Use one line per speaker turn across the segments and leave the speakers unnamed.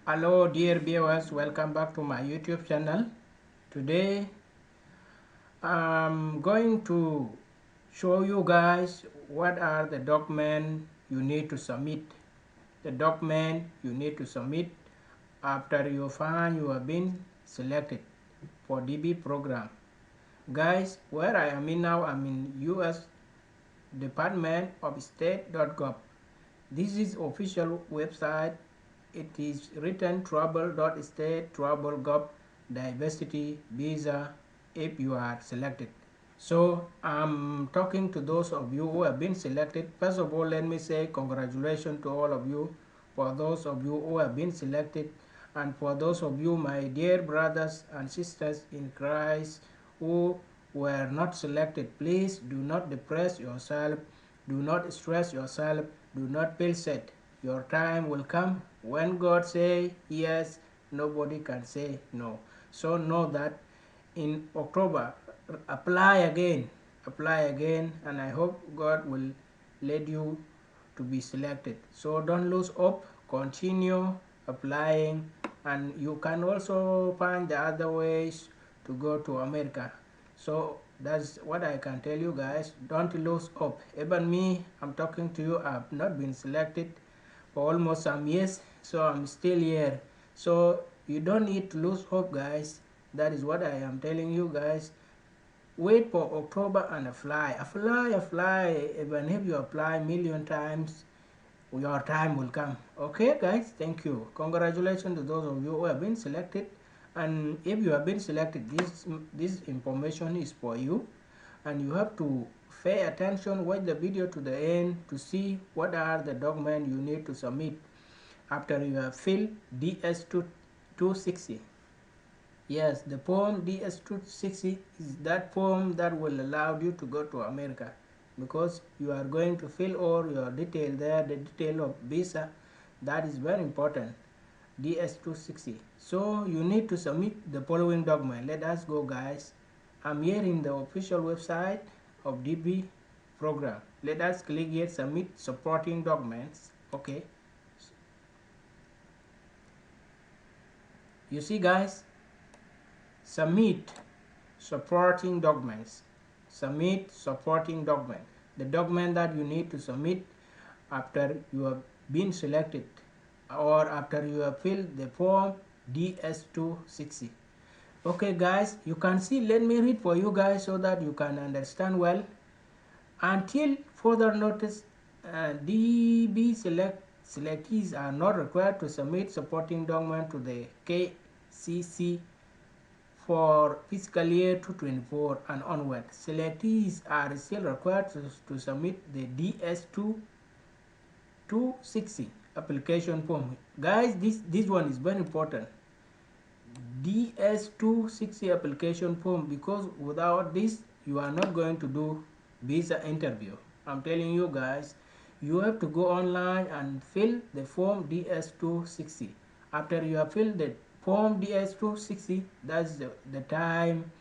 Hello dear viewers, welcome back to my YouTube channel. Today I'm going to show you guys what are the documents you need to submit. The document you need to submit after you find you have been selected for DB program. Guys, where I am in now, I'm in US Department of State.gov. This is official website. It is written trouble.state.gov diversity visa if you are selected. So I'm talking to those of you who have been selected. First of all, let me say congratulations to all of you, for those of you who have been selected, and for those of you, my dear brothers and sisters in Christ, who were not selected. Please do not depress yourself, do not stress yourself, do not feel sad. Your time will come. When God say yes, nobody can say no. So know that in October, apply again, and I hope God will lead you to be selected. So don't lose hope, continue applying, and you can also find the other ways to go to America. So that's what I can tell you guys. Don't lose hope. Even me, I'm talking to you, I've not been selected for almost some years, so I'm still here. So you don't need to lose hope, guys. That is what I am telling you guys. Wait for October and apply. Even if you apply million times, your time will come. Okay guys, thank you. Congratulations to those of you who have been selected. And if you have been selected, this information is for you, and you have to pay attention, watch the video to the end to see what are the documents you need to submit after you have filled DS260. Yes, the form DS260 is that form that will allow you to go to America, because you are going to fill all your detail there, the detail of visa. That is very important, DS260. So you need to submit the following document. Let us go, guys. I'm here in the official website of DB program. Let us click here, submit supporting documents. Okay. You see, guys, submit supporting documents. Submit supporting document. The document that you need to submit after you have been selected, or after you have filled the form DS260. Okay guys, you can see, let me read for you guys so that you can understand well. Until further notice, DB selectees are not required to submit supporting document to the KCC for fiscal year 2024 and onward. Selectees are still required to submit the DS260 application form. Guys, this one is very important. DS260 application form, because without this you are not going to do visa interview. I'm telling you guys, you have to go online and fill the form DS260. After you have filled the form DS260, that's the time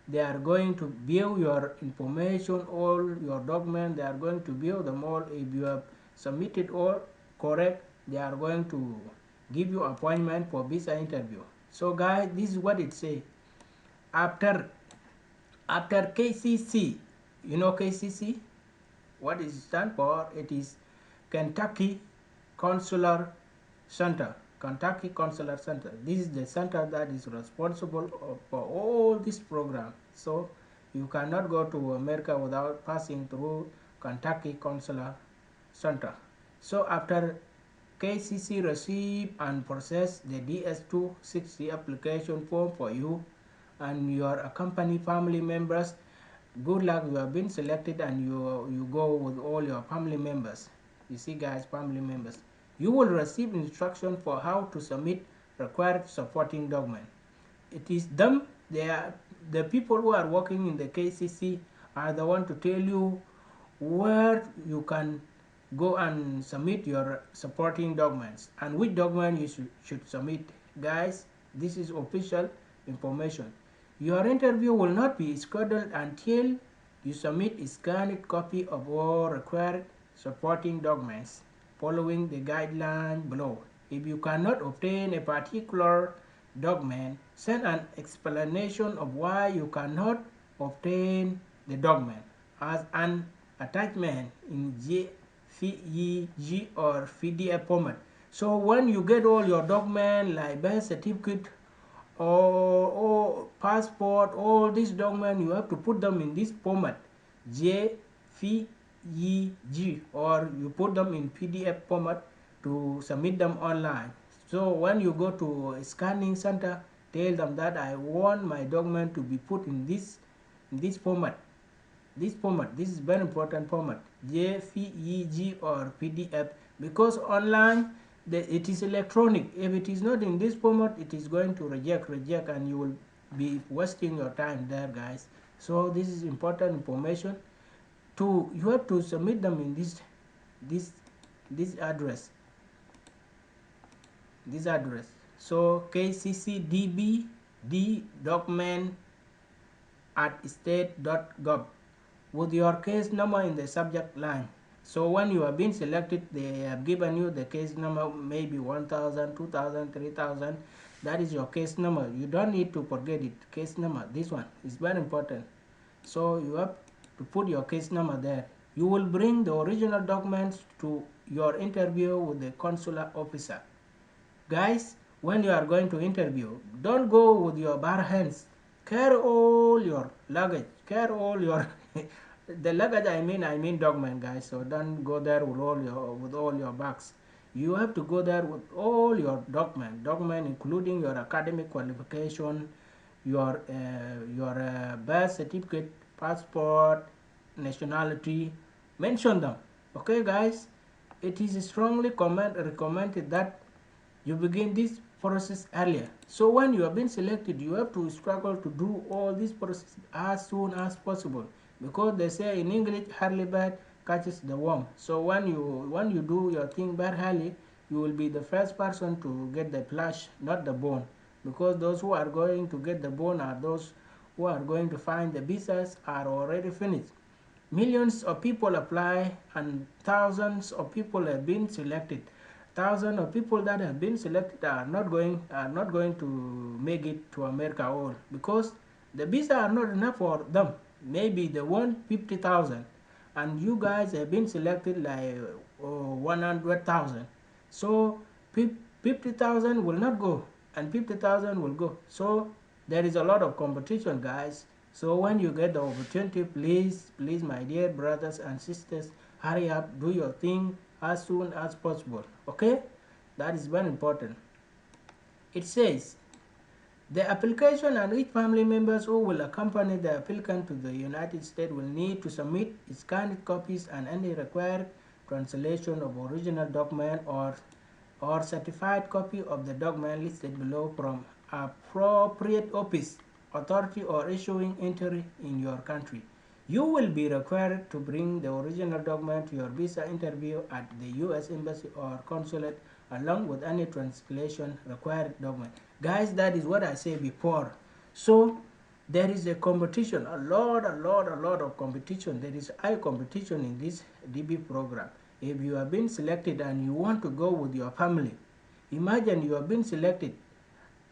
they are going to view your information, all your documents. They are going to view them all. If you have submitted all correct, they are going to give you appointment for visa interview. So guys, this is what it says. After KCC, you know KCC, what it stands for? It is Kentucky Consular Center. Kentucky Consular Center. This is the center that is responsible for all this program. So you cannot go to America without passing through Kentucky Consular Center. So after KCC receive and process the DS260 application form for you and your accompany family members, good luck, you have been selected, and you go with all your family members. You see guys, family members. You will receive instruction for how to submit required supporting document. It is them, they are the people who are working in the KCC are the one to tell you where you can go and submit your supporting documents and which document you should submit. Guys, this is official information. Your interview will not be scheduled until you submit a scanned copy of all required supporting documents following the guideline below. If you cannot obtain a particular document, send an explanation of why you cannot obtain the document as an attachment in JPEG or PDF format. So when you get all your documents like birth certificate or passport, all these documents, you have to put them in this format, JPEG, or you put them in PDF format to submit them online. So when you go to a scanning center, tell them that I want my document to be put in this format. This is very important format, JPEG or PDF, because online it is electronic. If it is not in this format, it is going to reject, and you will be wasting your time there, guys. So this is important information. You have to submit them in this address. So kccdb document at state.gov with your case number in the subject line. So when you have been selected, they have given you the case number, maybe 1000, 2000, 3000. That is your case number. You don't need to forget it. Case number, this one is very important. So you have to put your case number there. You will bring the original documents to your interview with the consular officer. Guys, when you are going to interview, don't go with your bare hands. Carry all your luggage. Carry all your the luggage, I mean document, guys. So don't go there with all your bags. You have to go there with all your document including your academic qualification, your birth certificate, passport, nationality. Mention them. Okay, guys. It is strongly recommended that you begin this process earlier. So when you have been selected, you have to struggle to do all this process as soon as possible, because they say in English, early bird catches the worm. So when you do your thing very early, you will be the first person to get the flesh, not the bone, because those who are going to get the bone are those who are going to find the visas are already finished. Millions of people apply and thousands of people have been selected. Thousands of people that have been selected are not going to make it to America all, because the visa are not enough for them. Maybe they want 50,000 and you guys have been selected like 100,000. So 50,000 will not go and 50,000 will go. So there is a lot of competition, guys. So when you get the opportunity, please my dear brothers and sisters, hurry up, do your thing as soon as possible. Okay, that is very important. It says the application and each family members who will accompany the applicant to the United States will need to submit scanned copies and any required translation of original document or certified copy of the document listed below from appropriate office, authority, or issuing entry in your country. You will be required to bring the original document to your visa interview at the U.S. Embassy or consulate along with any translation required document. Guys, that is what I said before. So there is a competition, a lot of competition. There is high competition in this DB program. If you have been selected and you want to go with your family, imagine you have been selected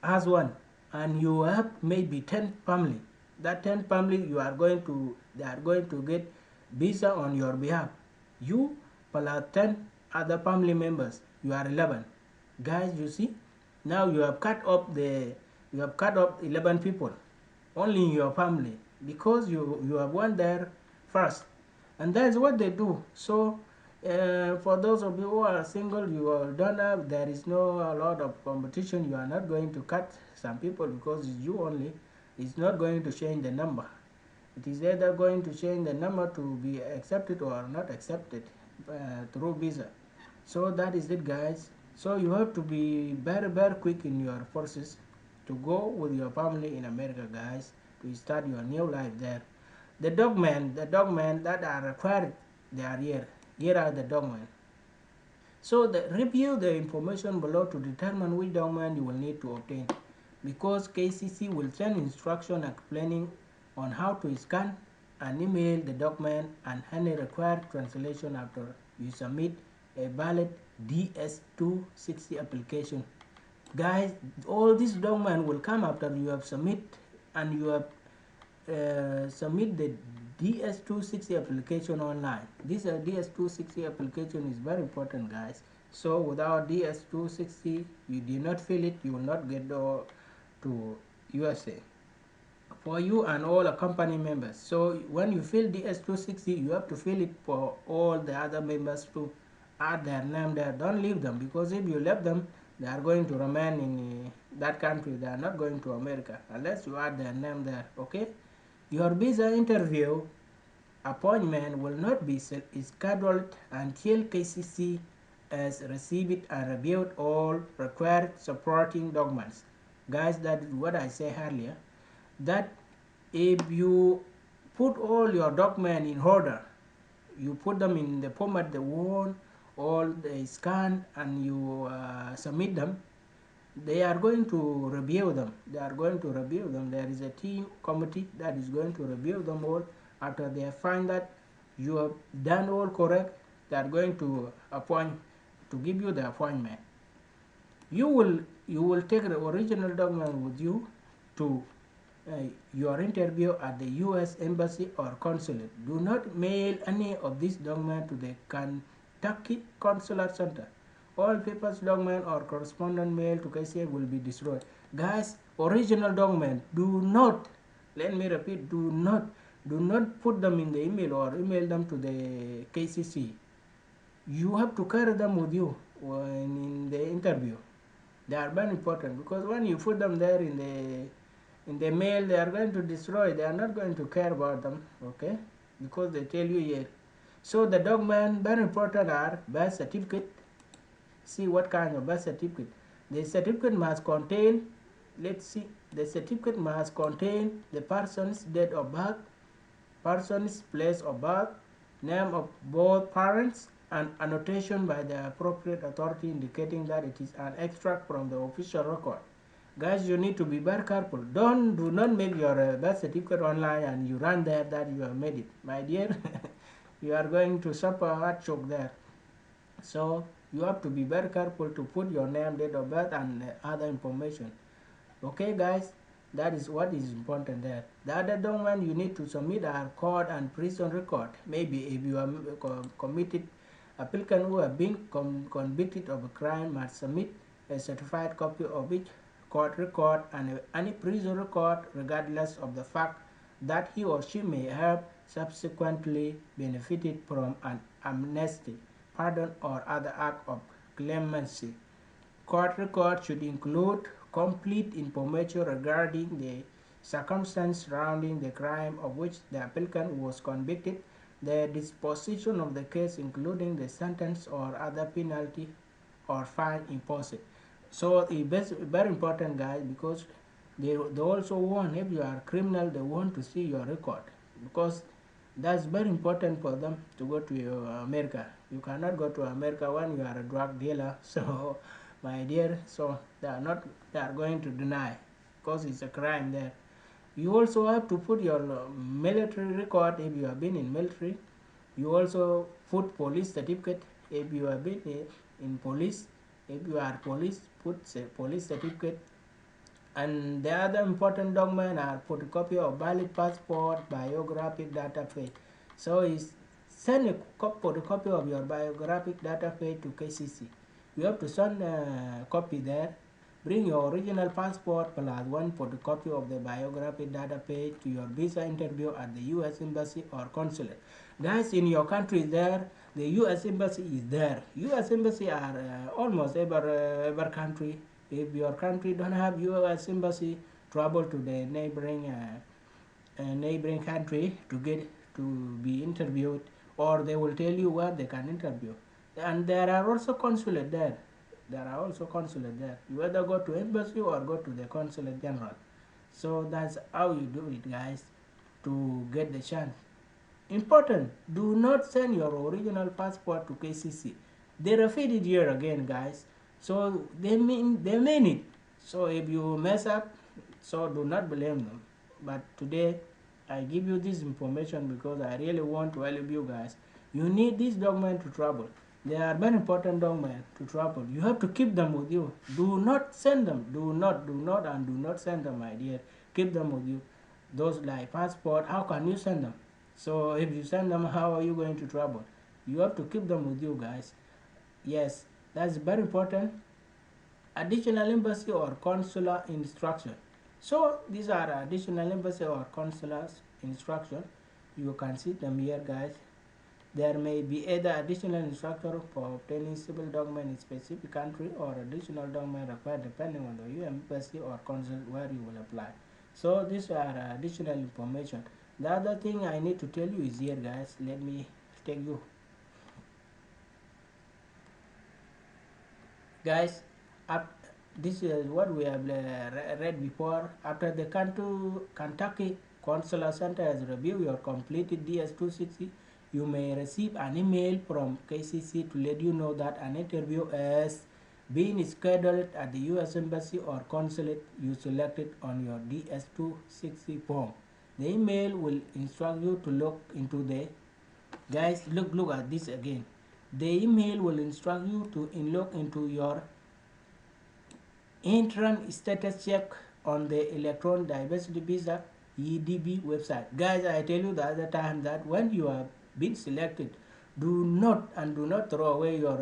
as one and you have maybe 10 family. That 10 family they are going to get visa on your behalf. You plus 10 other family members, you are 11. Guys, you see, now you have cut off 11 people only in your family, because you have one there first, and that's what they do. So for those of you who are single, you don't have, there is no a lot of competition. You are not going to cut some people because it's you only. It's not going to change the number. It is either going to change the number to be accepted or not accepted through visa. So that is it, guys. So you have to be very quick in your process to go with your family in America, guys, to start your new life there. The document that are required, they are here. Here are the documents. So review the information below to determine which document you will need to obtain, because KCC will send instruction explaining on how to scan and email the document and any required translation after you submit a valid DS-260 application. Guys, all these documents will come after you have submit and you have submit the DS-260 application online. This DS-260 application is very important, guys. So without DS-260, you do not fill it, you will not get to USA for you and all the company members. So when you fill DS-260, you have to fill it for all the other members to add their name there. Don't leave them, because if you left them, they are going to remain in that country. They are not going to America unless you add their name there. Okay, your visa interview appointment will not be scheduled until KCC has received and reviewed all required supporting documents. Guys, that is what I said earlier, that if you put all your documents in order, you put them in the format they want, all they scan, and you submit them, they are going to review them. There is a team committee that is going to review them all. After they find that you have done all correct, they are going to give you the appointment. You will take the original document with you to your interview at the U.S. Embassy or Consulate. Do not mail any of these documents to the Kentucky Consular Center. All papers, document, or correspondence mail to KCA will be destroyed. Guys, original document, do not, let me repeat, do not put them in the email or email them to the KCC. You have to carry them with you when in the interview. They are very important, because when you put them there in the mail, they are going to destroy. They are not going to care about them, okay? Because they tell you here. So the document very important are birth certificate. See what kind of birth certificate. The certificate must contain, let's see, the certificate must contain the person's date of birth, person's place of birth, name of both parents, and annotation by the appropriate authority indicating that it is an extract from the official record. Guys, you need to be very careful. Do not make your birth certificate online and you run there that you have made it. My dear, you are going to suffer a heart shock there. So you have to be very careful to put your name, date of birth, and other information. Okay, guys, that is what is important there. The other document you need to submit are court and prison record. Maybe if you are committed, applicant who have been convicted of a crime must submit a certified copy of each court record and any prison record, regardless of the fact that he or she may have subsequently benefited from an amnesty, pardon, or other act of clemency. Court record should include complete information regarding the circumstances surrounding the crime of which the applicant was convicted, the disposition of the case, including the sentence or other penalty or fine imposed. So it's very important, guys, because they also want, if you are criminal, they want to see your record, because that's very important for them to go to America. You cannot go to America when you are a drug dealer. So my dear, so they are going to deny, because it's a crime there. You also have to put your military record if you have been in military. You also put police certificate if you have been in police. If you are police, put police certificate. And the other important document are photocopy of valid passport, biographic data page. So send a photocopy of your biographic data page to KCC. You have to send a copy there. Bring your original passport plus one photocopy of the biographic data page to your visa interview at the U.S. Embassy or Consulate. Guys, in your country there, the U.S. Embassy is there. U.S. Embassy are almost every country. If your country don't have U.S. Embassy, travel to the neighboring country to get to be interviewed, or they will tell you where they can interview. And there are also consulate there. You either go to embassy or go to the consulate general. So that's how you do it, guys, to get the chance. Important, do not send your original passport to KCC. They refit it here again, guys. So they mean it. So if you mess up, so do not blame them. But today I give you this information because I really want to help you guys. You need this document to travel. They are very important documents to travel. You have to keep them with you. Do not send them. Do not send them, my dear. Keep them with you. Those like passport, how can you send them? So if you send them, how are you going to travel? You have to keep them with you, guys. Yes, that's very important. Additional embassy or consular instruction. So these are additional embassy or consular instruction. You can see them here, guys. There may be either additional instruction for obtaining civil document in specific country or additional document required depending on the EU embassy or consulate where you will apply. So these are additional information. The other thing I need to tell you is here, guys. Let me take you. Guys, this is what we have read before. After the Kentucky Consular Center has reviewed your completed DS-260, you may receive an email from KCC to let you know that an interview has been scheduled at the U.S. Embassy or Consulate you selected on your DS-260 form. The email will instruct you to look into the guys. Look at this again. The email will instruct you to look into your entrance status check on the Electron Diversity Visa EDB website. Guys, I tell you the other time that when you have been selected, do not throw away your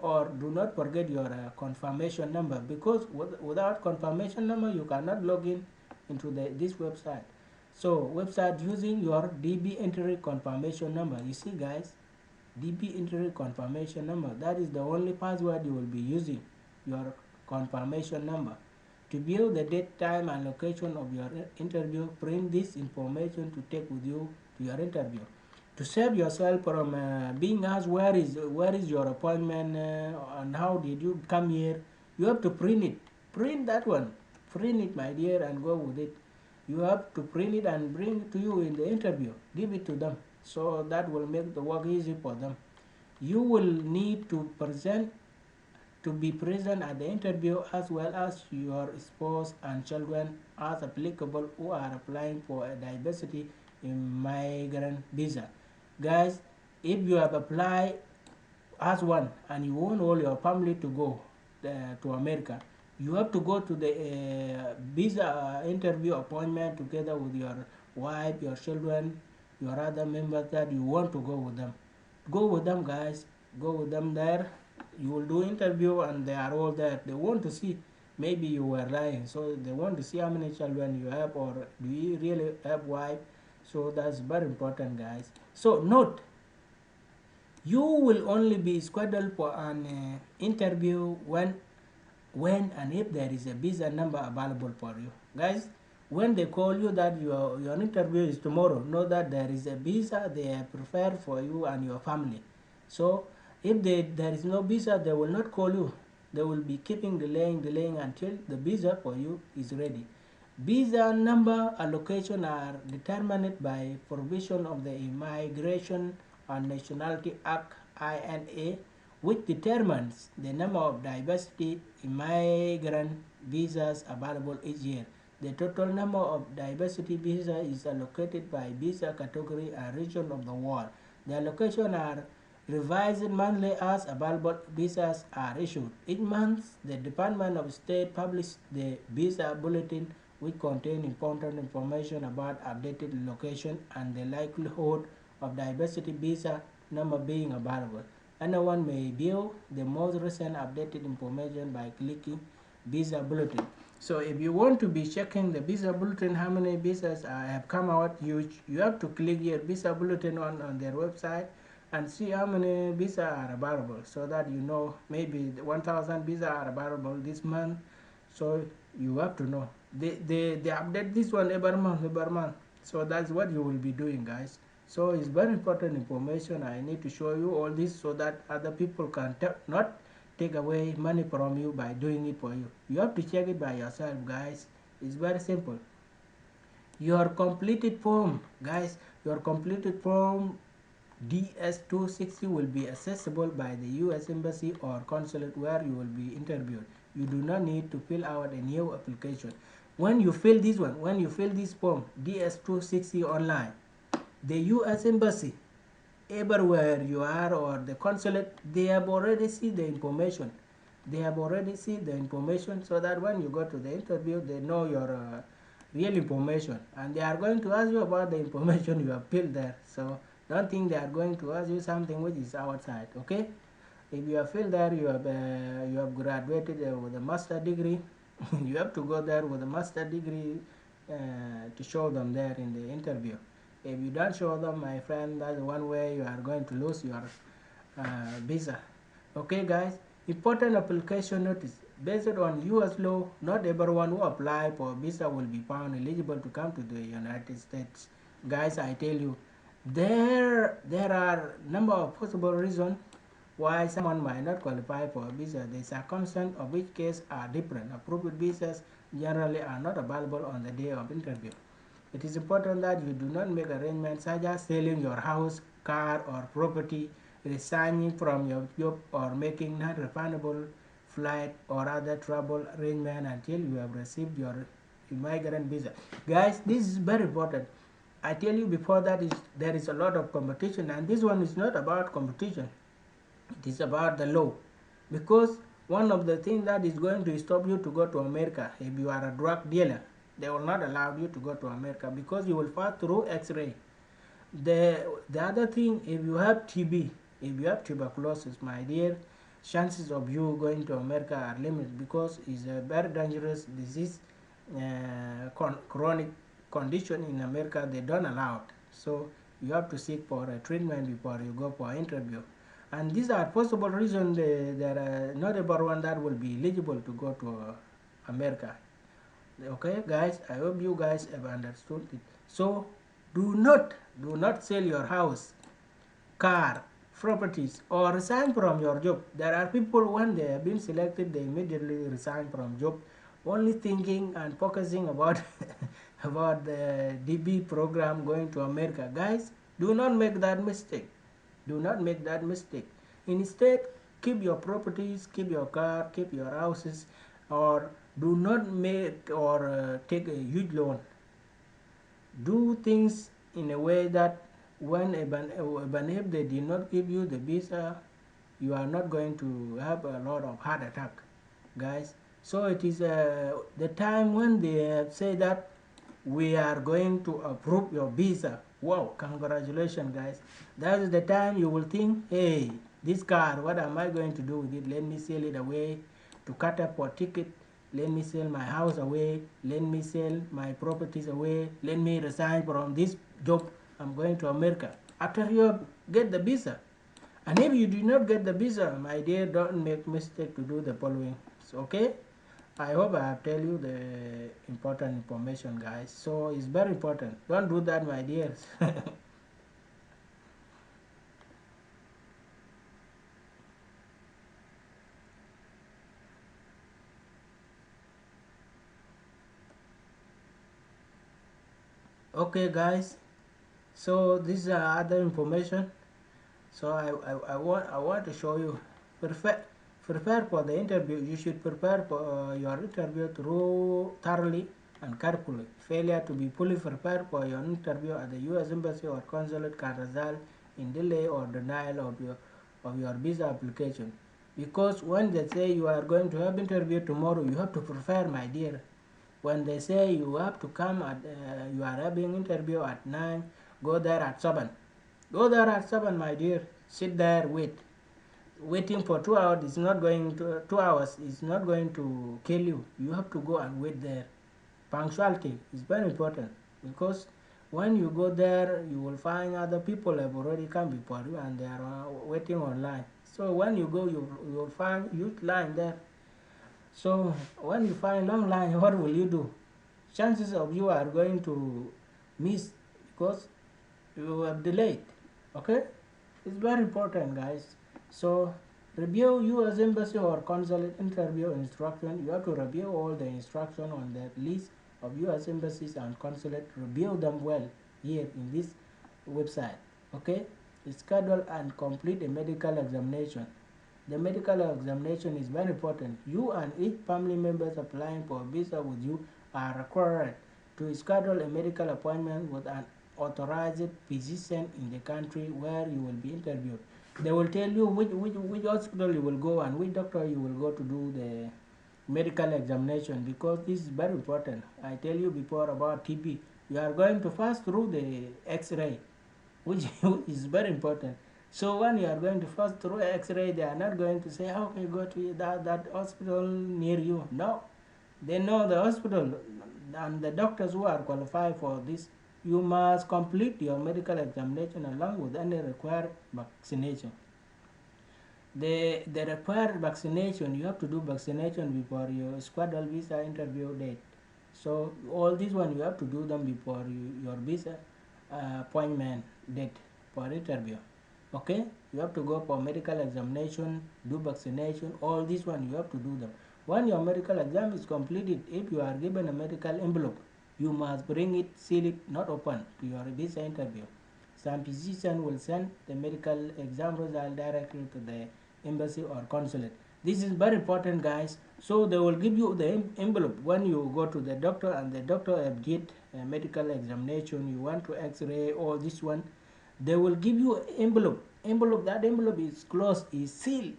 or do not forget your confirmation number, because without confirmation number you cannot log in into this website. So website using your DB entry confirmation number. You see, guys, DB entry confirmation number, that is the only password you will be using, your confirmation number. To view the date, time and location of your interview, print this information to take with you to your interview. To save yourself from being asked where is your appointment and how did you come here, you have to print it. Print that one. Print it, my dear, and go with it. You have to print it and bring it to you in the interview. Give it to them. So that will make the work easy for them. You will need to be present at the interview, as well as your spouse and children as applicable who are applying for a diversity immigrant visa. Guys, if you have applied as one and you want all your family to go to America, you have to go to the visa interview appointment together with your wife, your children, your other members that you want to go with them. Go with them, guys. Go with them there. You will do interview and they are all there. They want to see, maybe you were lying, so they want to see how many children you have, or do you really have wife. So that's very important, guys. So note, you will only be scheduled for an interview when and if there is a visa number available for you, guys. When they call you that your interview is tomorrow, know that there is a visa they have prepared for you and your family. So if there is no visa, they will not call you. They will be keeping delaying until the visa for you is ready. Visa number allocation are determined by provision of the Immigration and Nationality Act INA, which determines the number of diversity immigrant visas available each year. The total number of diversity visas is allocated by visa category and region of the world. The allocation are revised monthly as available visas are issued. Each month, the Department of State publishes the visa bulletin, which contain important information about updated location and the likelihood of diversity visa number being available. Anyone may view the most recent updated information by clicking visa bulletin. So if you want to be checking the visa bulletin, how many visas have come out, you have to click here visa bulletin on their website and see how many visas are available, so that you know maybe 1,000 visas are available this month. So you have to know. They update this one every month. So that's what you will be doing, guys. So it's very important information. I need to show you all this so that other people can not take away money from you by doing it for you. You have to check it by yourself, guys. It's very simple. Your completed form, guys, your completed form DS-260 will be accessible by the U.S. Embassy or consulate where you will be interviewed. You do not need to fill out a new application. When you fill this one, when you fill this form DS-260 online, the U.S. Embassy everywhere you are, or the consulate, they have already seen the information. They have already seen the information, so that when you go to the interview, they know your real information, and they are going to ask you about the information you have filled there. So don't think they are going to ask you something which is outside. Okay, if you have filled there, you have graduated with a master degree, you have to go there with a master degree to show them there in the interview. If you don't show them, my friend, that's one way you are going to lose your visa. Okay, guys. Important application notice. Based on US law, not everyone who apply for visa will be found eligible to come to the United States. Guys, I tell you, there are number of possible reasons why someone might not qualify for a visa. The circumstances of each case are different. Approved visas generally are not available on the day of interview. It is important that you do not make arrangements such as selling your house, car, or property, resigning from your job, or making non-refundable flight or other travel arrangement until you have received your immigrant visa. Guys, this is very important. I tell you before that there is a lot of competition, and this one is not about competition. It is about the law, because one of the things that is going to stop you to go to America, if you are a drug dealer, they will not allow you to go to America because you will pass through X-ray. The other thing, if you have TB, if you have tuberculosis, my dear, chances of you going to America are limited, because it's a very dangerous disease, chronic condition in America. They don't allow it, so you have to seek for a treatment before you go for interview. And these are possible reasons. There are not everyone that will be eligible to go to America. Okay, guys, I hope you guys have understood it. So do not sell your house, car, properties, or resign from your job. There are people, when they have been selected, they immediately resign from job, only thinking and focusing about about the DB program going to America. Guys, do not make that mistake. Do not make that mistake. Instead, keep your properties, keep your car, keep your houses, or do not make or take a huge loan. Do things in a way that when even if they did not give you the visa, you are not going to have a lot of heart attack, guys. So it is the time when they say that we are going to approve your visa. Wow, congratulations, guys. That is the time you will think, hey, this car, what am I going to do with it? Let me sell it away to cut up for ticket. Let me sell my house away. Let me sell my properties away. Let me resign from this job. I'm going to America. After you get the visa. And if you do not get the visa, my dear, don't make mistake to do the following. So, okay? I hope I have tell you the important information, guys. So it's very important. Don't do that, my dears. Okay, guys. So this is other information. So I want to show you. Prepare prepare for the interview. You should prepare for your interview through thoroughly and carefully. Failure to be fully prepared for your interview at the U.S. Embassy or consulate can result in delay or denial of your visa application. Because when they say you are going to have interview tomorrow, you have to prepare, my dear. When they say you have to come at, you are having interview at 9, go there at 7. Go there at 7, my dear. Sit there, wait. Waiting for 2 hours is not going to 2 hours is not going to kill you. You have to go and wait there. Punctuality is very important, because when you go there, you will find other people have already come before you and they are waiting online. So when you go, you will find huge line there. So when you find long line, what will you do? Chances of you are going to miss, because you have delayed. Okay, it's very important, guys. So review U.S. Embassy or consulate interview instruction. You have to review all the instruction on the list of U.S. embassies and consulate. Review them well here in this website. Okay, schedule and complete a medical examination. The medical examination is very important. You and each family members applying for a visa with you are required to schedule a medical appointment with an authorized physician in the country where you will be interviewed. They will tell you which hospital you will go and which doctor you will go to do the medical examination, because this is very important. I tell you before about TB, you are going to pass through the X-ray, which is very important. So when you are going to pass through X-ray, they are not going to say, okay, go to that hospital near you. No, they know the hospital and the doctors who are qualified for this. You must complete your medical examination along with any required vaccination. The required vaccination, you have to do vaccination before your squadron visa interview date. So all these one you have to do them before your visa appointment date for interview. Okay, you have to go for medical examination, do vaccination, all these one you have to do them. When your medical exam is completed, if you are given a medical envelope, you must bring it, seal it, not open, to your visa interview. Some physician will send the medical exam result directly to the embassy or consulate. This is very important, guys. So they will give you the envelope when you go to the doctor, and the doctor have did a medical examination. You want to X-ray all this one, they will give you envelope. That envelope is closed, is sealed,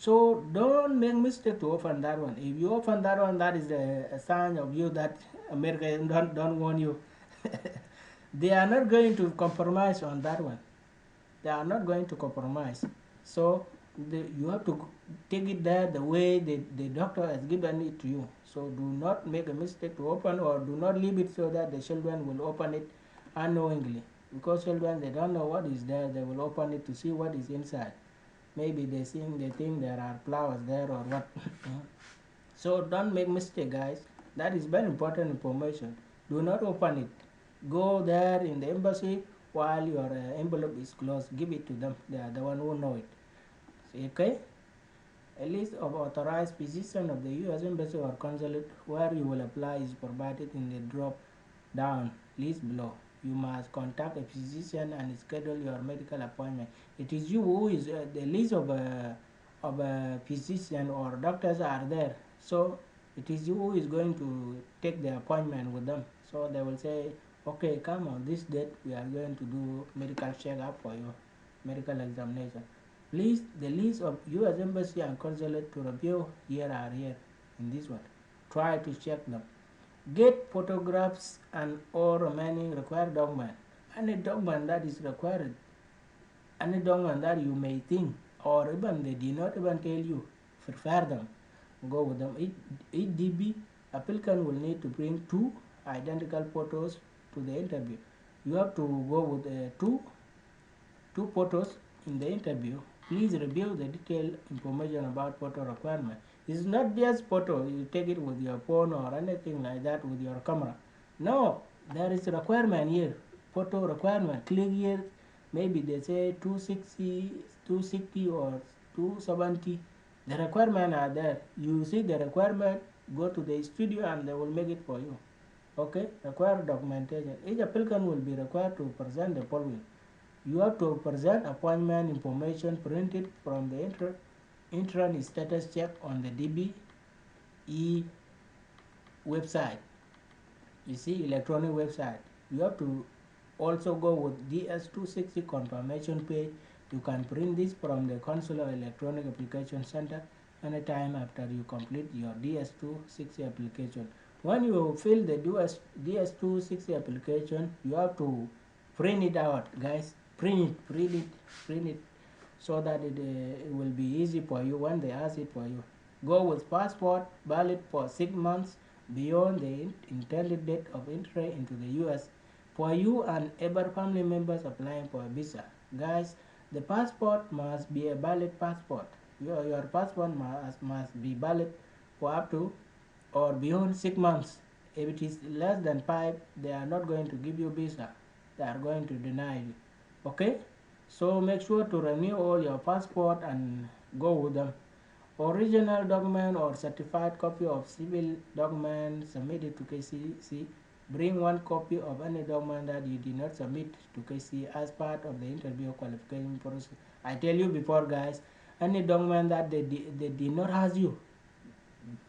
So don't make mistake to open that one. If you open that one, that is a sign of you that America don't want you. They are not going to compromise on that one. They are not going to compromise. So you have to take it there the way the doctor has given it to you. So do not make a mistake to open, or do not leave it so that the children will open it unknowingly. Because children, they don't know what is there, they will open it to see what is inside. Maybe they think there are flowers there or what. So don't make mistake, guys. That is very important information. Do not open it. Go there in the embassy while your envelope is closed. Give it to them. They are the one who know it. Okay? A list of authorized physicians of the U.S. Embassy or Consulate where you will apply is provided in the drop-down list below. You must contact a physician and schedule your medical appointment. It is you who is the list of a physician or doctors are there. So it is you who is going to take the appointment with them. So they will say, okay, come on this date, we are going to do medical check-up for you, medical examination. Please, the list of U.S. Embassy and Consulate to review here are here in this one. Try to check them. Get photographs and all remaining required document. Any document that is required, any document that you may think, or even they did not even tell you, prepare them. Go with them. Each DB applicant will need to bring 2 identical photos to the interview. You have to go with two photos in the interview. Please review the detailed information about photo requirement. It's not just photo, you take it with your phone or anything like that with your camera. No, there is a requirement here, photo requirement. Click here, maybe they say 260 or 270. The requirement are there. You see the requirement, go to the studio and they will make it for you. Okay, required documentation. Each applicant will be required to present the following. You have to present appointment information printed from the entrance status check on the DB website. You see, electronic website. You have to also go with DS260 confirmation page. You can print this from the consular electronic application center anytime after you complete your DS260 application. When you fill the DS260 application, you have to print it out, guys. Print it, so that it will be easy for you when they ask it for you. Go with passport valid for 6 months beyond the intended date of entry into the U.S. for you and every family members applying for a visa. Guys, the passport must be a valid passport. Your passport must be valid for up to or beyond 6 months. If it is less than 5, they are not going to give you visa. They are going to deny you. Okay? So make sure to renew all your passport and go with them. Original document or certified copy of civil document submitted to KCC. Bring 1 copy of any document that you did not submit to KC as part of the interview qualification process. I tell you before, guys, any document that they did not ask you,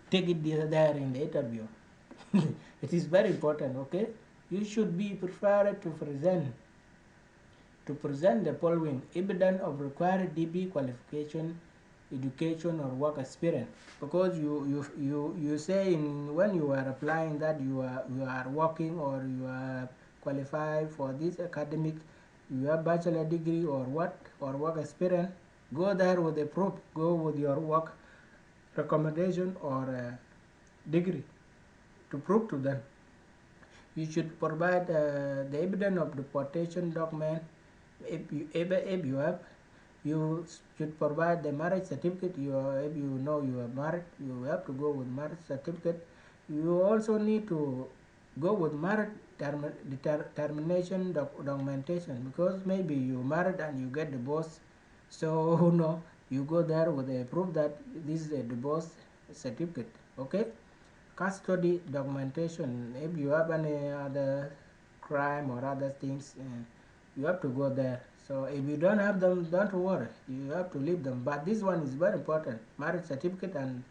take it there in the interview. It is very important, okay? you should be prepared to present the following evidence of required DB qualification, education, or work experience. Because you say when you are applying that you are working or you are qualified for this academic, you have bachelor degree or what or work experience. Go there with a proof. Go with your work recommendation or degree to prove to them. You should provide the evidence of deportation document. If you have, you should provide the marriage certificate. If you know you are married, you have to go with marriage certificate. You also need to go with marriage termination documentation, because maybe you married and you get divorced. So no, you go there with a proof that this is a divorce certificate. Okay. Custody documentation. If you have any other crime or other things, you have to go there. So if you don't have them, don't worry, you have to leave them. But this one is very important. Marriage certificate and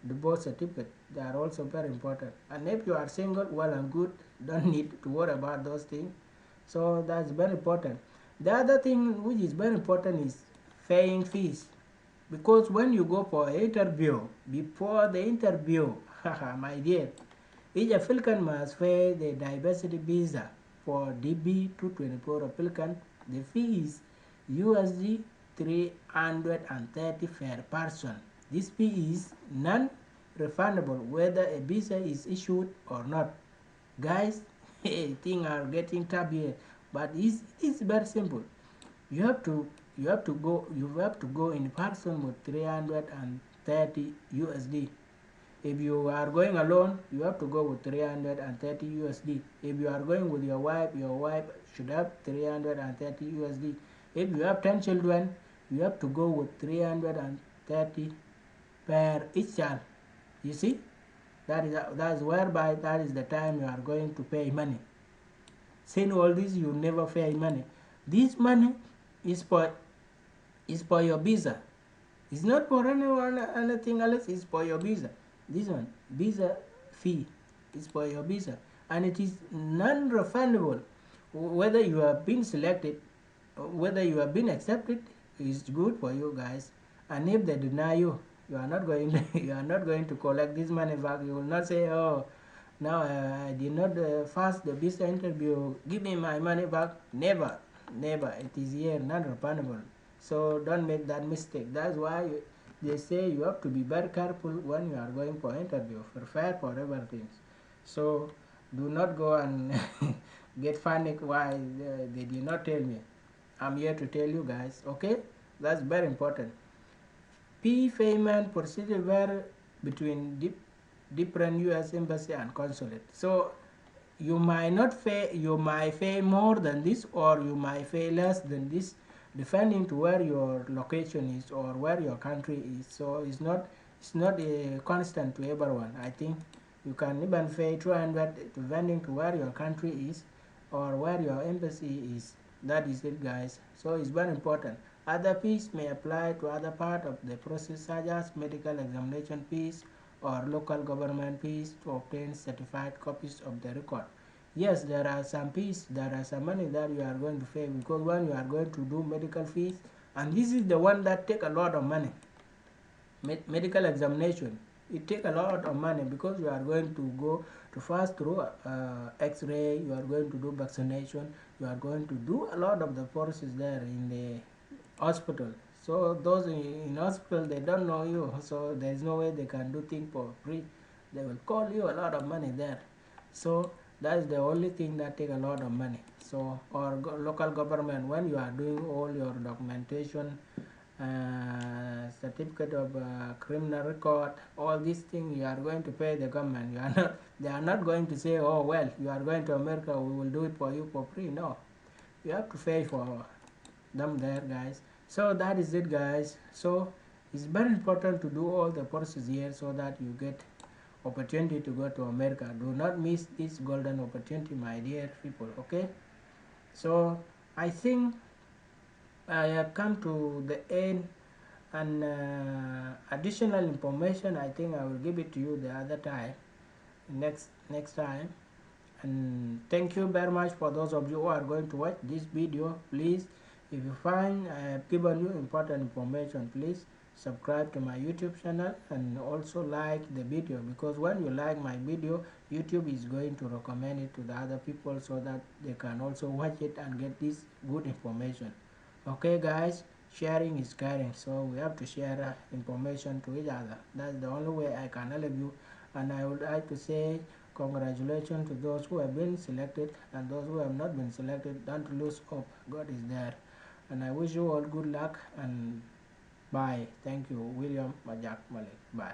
divorce certificate, they are also very important. And if you are single, well and good, don't need to worry about those things. So that's very important. The other thing which is very important is paying fees. Because when you go for an interview, before the interview, my dear, each applicant must pay the diversity visa. For DB-2024 applicant, the fee is USD 330 per person. This fee is non-refundable whether a visa is issued or not. Guys, things are getting tough here, but it's very simple. You have to go in person with 330 USD. If you are going alone, you have to go with 330 USD. If you are going with your wife should have 330 USD. If you have 10 children, you have to go with 330 per each child. You see, that is whereby that is the time you are going to pay money. Saying all this, you never pay money. This money is for your visa. It's not for anything else. It's for your visa. This one, visa fee, is for your visa, and it is non-refundable. Whether you have been selected, whether you have been accepted, is good for you guys. And if they deny you, you are not going you are not going to collect this money back. You will not say, oh, now I did not pass the visa interview, give me my money back. Never, never. It is here non-refundable. So don't make that mistake. That's why they say you have to be very careful when you are going for interview. Prepare for everything. So do not go and get panic why they did not tell me. I'm here to tell you guys. Okay, that's very important. Fee payment procedure vary between different U.S. embassy and consulate. So you might not pay. You might pay more than this, or you might pay less than this, depending to where your location is or where your country is. So it's not a constant to everyone. I think you can even pay 200 depending to where your country is or where your embassy is. That is it, guys. So it's very important. Other fees may apply to other part of the process, such as medical examination fees or local government fees to obtain certified copies of the record. Yes, there are some fees, there are some money that you are going to pay, because when you are going to do medical fees, and this is the one that take a lot of money, medical examination, it take a lot of money, because you are going to go to first through x-ray, you are going to do vaccination, you are going to do a lot of the process there in the hospital. So those in hospital, they don't know you, so there is no way they can do things for free. They will call you a lot of money there. So that is the only thing that take a lot of money. So, or local government, when you are doing all your documentation, certificate of criminal record, all these things, you are going to pay the government. You are not. They are not going to say, oh well, you are going to America, we will do it for you for free. No, you have to pay for them there, guys. So that is it, guys. So it's very important to do all the process here, so that you get opportunity to go to America. Do not miss this golden opportunity, my dear people. Okay, so I think I have come to the end, and additional information, I think I will give it to you the other time, next time. And thank you very much for those of you who are going to watch this video. Please, if you find I've given you important information, please subscribe to my YouTube channel and also like the video, because when you like my video, YouTube is going to recommend it to the other people so that they can also watch it and get this good information. Okay guys, sharing is caring, so we have to share information to each other. That's the only way I can help you. And I would like to say congratulations to those who have been selected, and those who have not been selected, don't lose hope. God is there. And I wish you all good luck and bye. Thank you, William Majak Malik. Bye.